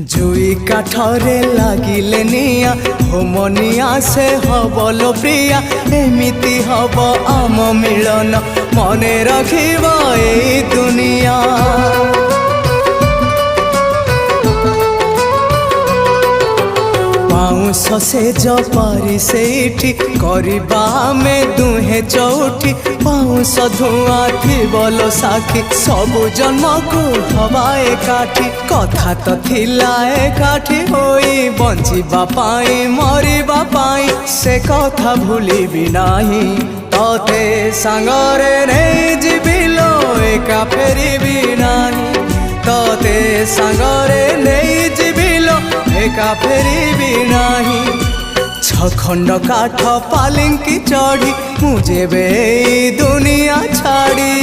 जुई काठरे लागिले निया होमनिया से हबलो प्रिया एमिति हब आम मिलन मने रखिब ए दुनिया। पाउंस से जपारी सेठी करबा में दुहे चौठी पाउंस धुआं थिबलो साखी सबु जन्म को हवा एकाठी कथा तो थिला एकाठी होई बंचिबा पाई मरिबा पाई से कथा भूलिबि नाही तोते सांगरे नहीं जीविलो एका फेरिबि नाही तोते सांगरे नहीं जीविलो एका फेरिबि नाही। छखंड काठ पालिंकी चढ़ी मुझे बे दुनिया छाड़ी।